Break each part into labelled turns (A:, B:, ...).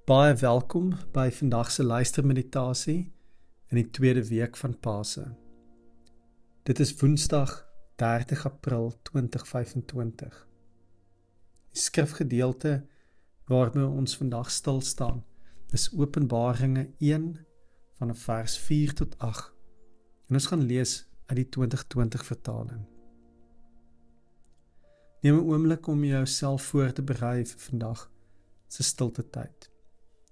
A: Baie welkom by vandag se luistermeditasie in die tweede week van Pasen. Dit is Woensdag 30 April 2025. Die skrifgedeelte waarmee ons vandag stil staan is Openbaringe 1 vanaf vers 4 tot 8. En ons gaan lees uit die 2020 vertaling. Neem 'n oomblik om jouself voor te berei vir vandag se stilte tyd.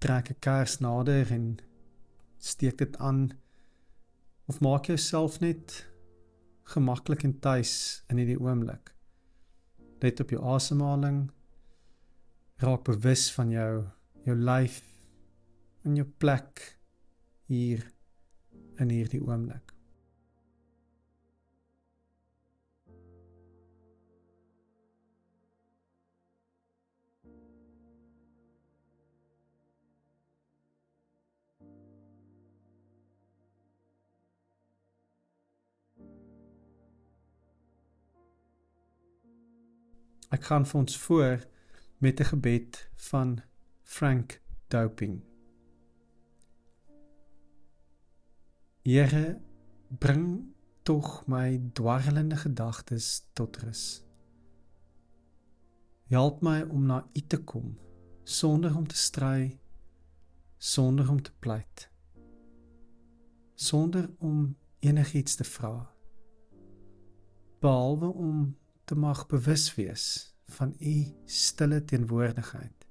A: Trek 'n kers nader en steek dit aan, of maak jouself net gemaklik en tuis in hierdie oomblik. Let op jou asemhaling, raak bewus van jou lyf en jou plek hier in hierdie oomblik. Ek gaan vir ons voor met 'n gebed van Frank Doping. Here, bring tog my dwarrelende gedagtes tot rus. Help my om na U te kom, sonder om te stry, sonder om te pleit, sonder om enigiets te vra, behalwe om te mag bewus wees van U stille teenwoordigheid.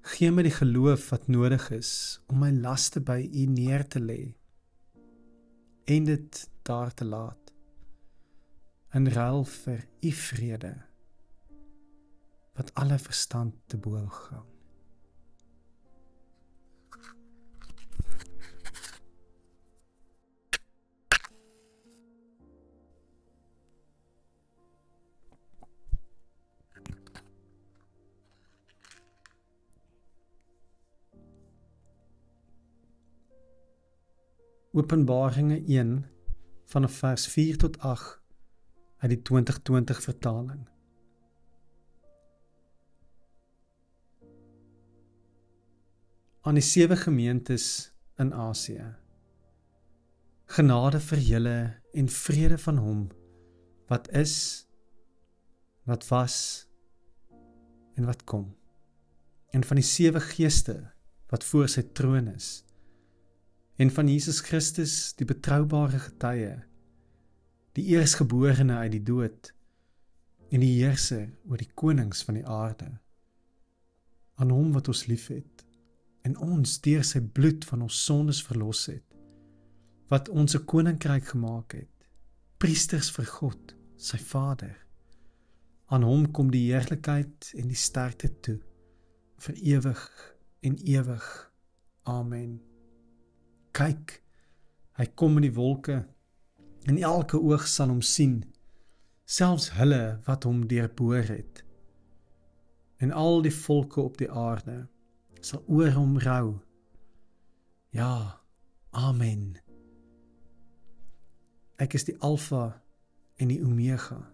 A: Gee my die geloof wat nodig is om my laste by U neer te lê en dit daar te laat, in ruil vir U vrede, wat alle verstand te boven gaan. Openbaringe 1 vanaf vers 4 tot 8 uit die 2020 vertaling. Aan die 7 gemeentes in Asië. Genade vir julle en vrede van hom wat is, wat was en wat kom, en van die 7 geeste wat voor sy troon is, en van Jesus Christus, die betroubare getuie, die eerstgeborene uit die dood, en die heerser oor die konings van die aarde, aan hom wat ons lief het, en ons deur sy bloed van ons sondes verlos het, wat ons 'n koninkryk gemaak het, priesters vir God, sy Vader. Aan hom kom die heerlikheid en die sterkte toe, vir ewig en ewig. Amen. Kyk, hy kom in die wolke, en elke oog sal hom sien, selfs hulle wat hom deurboor het. En al die volke op die aarde sal oor hom rou. Ja, amen. Ek is die Alfa en die Omega,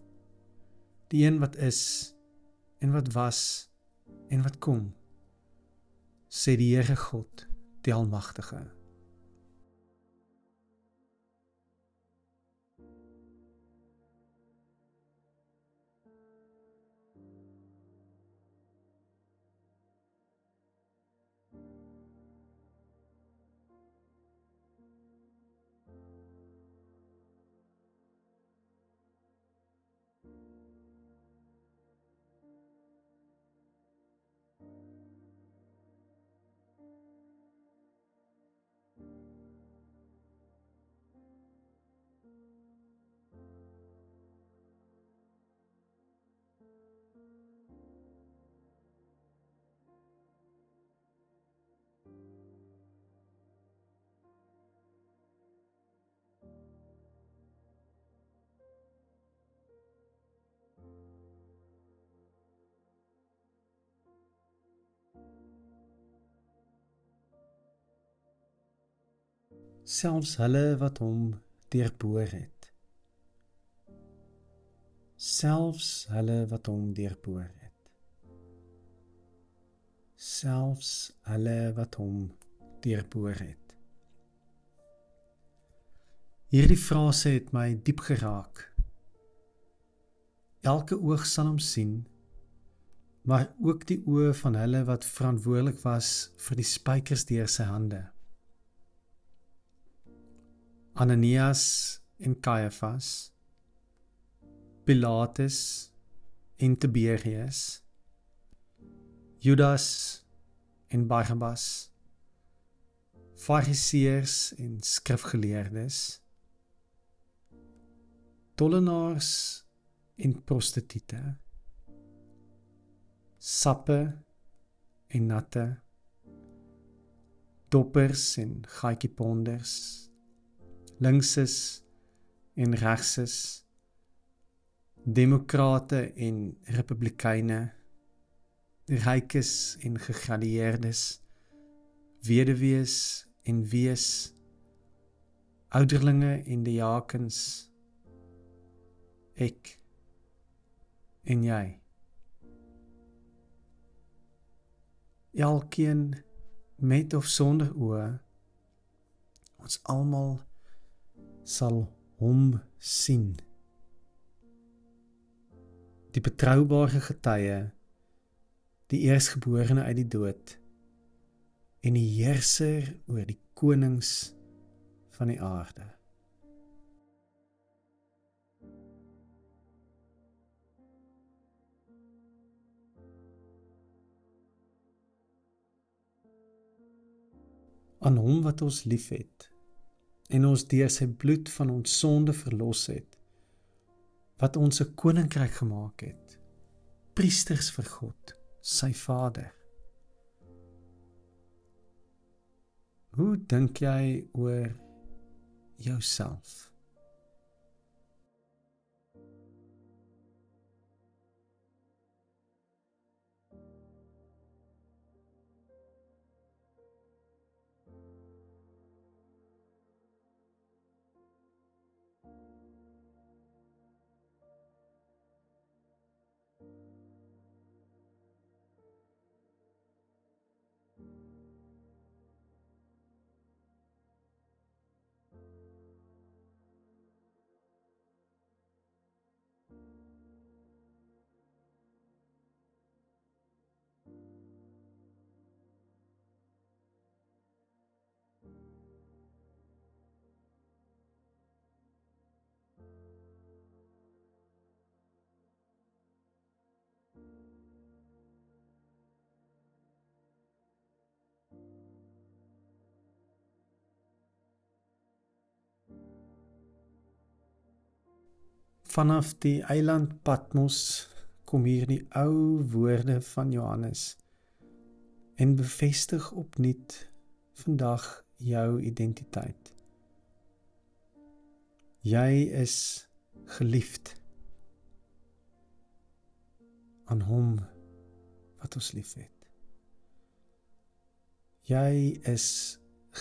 A: die een wat is, en wat was, en wat kom, sê die Here God, die Almagtige. Selfs hulle wat hom deurboor het. Selfs hulle wat hom deurboor het. selfs hulle wat hom deurboor het. Hierdie frase het my diep geraak. Elke oog sal hom sien, maar ook die oë van hulle wat verantwoordelik was vir die spykers deur sy hande. Ananias en Caiaphas, Pilatus en Tiberius, Judas en Barabbas, Fariseërs en skrifgeleerdes, tollenaars en prostituie, sappe en natte, doppers en gaatjieponders, linkses en regses, demokrate en republikeine, rykes en gegradueerdes, weduwees en wees, ouderlinge en diakens, ek en jy. Elkeen met of sonder oë, ons almal sal hom sien. Die betroubare getuie, die eerstgeborene uit die dood, en die heerser oor die konings van die aarde. Aan hom wat ons liefhet, en ons deur sy bloed van ons sonde verlos het, wat ons 'n koninkryk gemaak het, priesters vir God, sy Vader. Hoe dink jy oor jouself? Vanaf die eiland Patmos kom hier die ou woorde van Johannes en bevestig opnuut vandag jou identiteit. Jy is geliefd aan hom wat ons liefhet. Jy is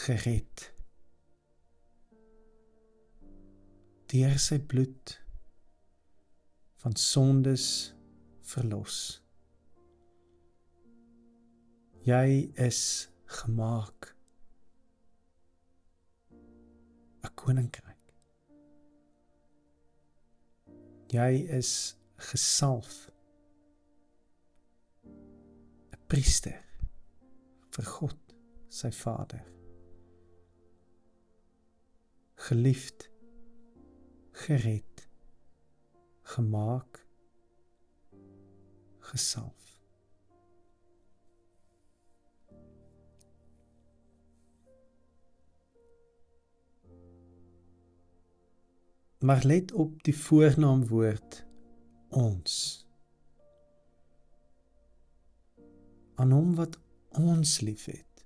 A: gered deur sy bloed van sondes verlos. Jy is gemaak 'n koninkryk. Jy is gesalf 'n priester vir God, sy Vader. Geliefd, gered, gemaak, gesalf. Maar let op die voornaamwoord ons. Aan hom wat ons liefhet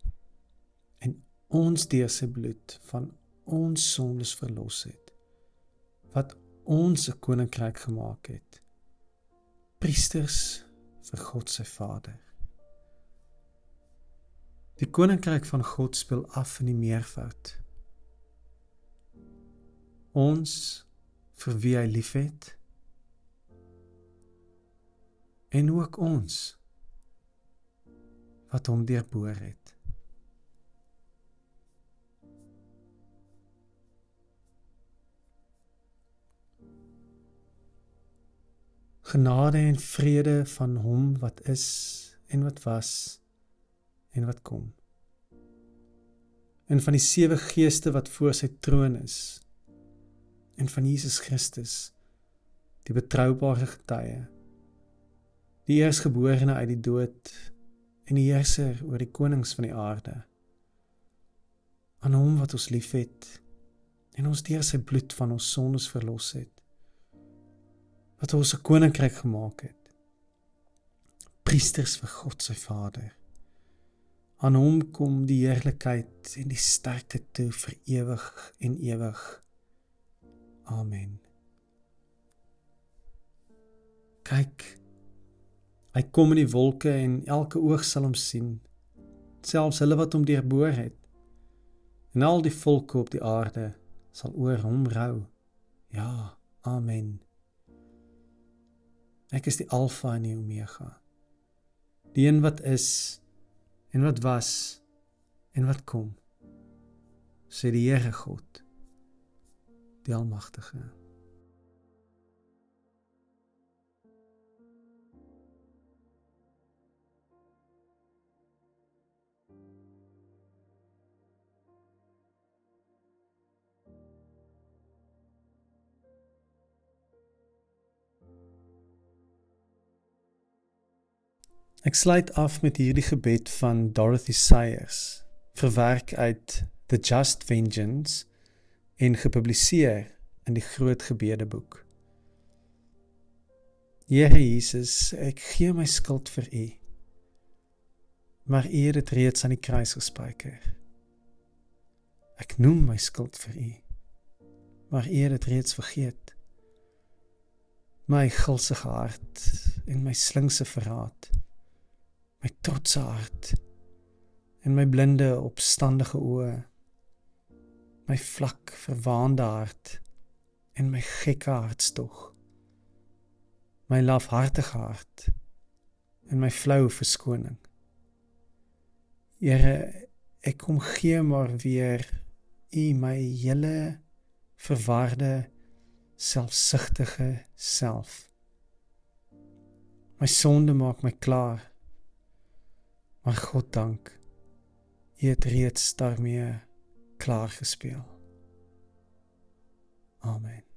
A: en ons deur sy bloed van ons sondes verlos het, wat ons 'n koninkryk gemaak het, priesters vir God sy Vader. Die koninkryk van God speel af in die meervoud. Ons vir wie hy liefhet, en ook ons wat hom deurboor het. Genade en vrede van hom wat is en wat was en wat kom. En van die 7 geeste wat voor sy troon is, en van Jesus Christus, die betroubare getuie, die eerstgeborene uit die dood, en die heerser oor die konings van die aarde, aan hom wat ons lief het, en ons deur sy bloed van ons sondes verlos het, wat ons 'n koninkryk gemaak het, priesters vir God sy Vader. Aan hom kom die heerlikheid en die sterkte toe vir ewig en ewig. Amen. Kyk, hy kom in die wolke en elke oog sal hom sien, selfs hulle wat hom deurboor het, en al die volke op die aarde sal oor hom rou. Ja, amen. Ek is die Alfa en die Omega, die een wat is, en wat was, en wat kom, sê die Here God, die Almagtige. Ek sluit af met hierdie gebed van Dorothy Sayers, verwerk uit The Just Vengeance en gepubliseer in die Groot Gebedeboek. Here Jesus, ek gee my skuld vir U, maar U het dit reeds aan die kruis gespyker. Ek noem my skuld vir U, maar U het dit reeds vergeet. My gulsige hart en my slinkse verraad, my trotse hart en my blinde opstandige oë, my vlak verwaande hart en my gekke hartstog, my lafhartige hart en my flou verskoning. Here, ek kom gee maar weer U my hele verwarde, selfsugtige self. My sonde maak my klaar, maar God dank, U het reeds daarmee klaar gespeel. Amen.